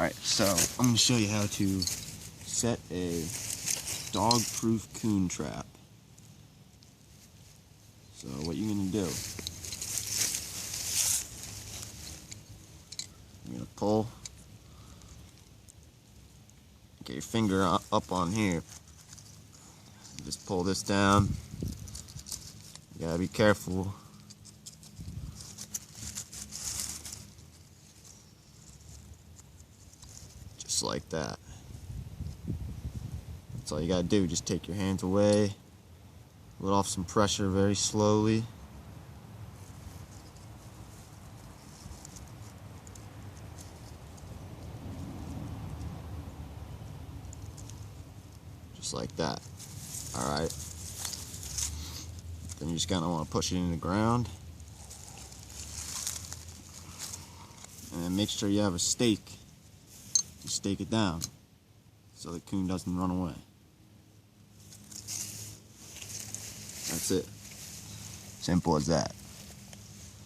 Alright, so I'm going to show you how to set a dog-proof coon trap. So what you're going to do, you're going to pull, get your finger up on here, just pull this down. You gotta be careful. Just like that. That's all you gotta do. Just take your hands away, let off some pressure very slowly. Just like that. Alright. Then you just kinda wanna push it in the ground. And then make sure you have a stake. You stake it down so the coon doesn't run away. That's it. Simple as that.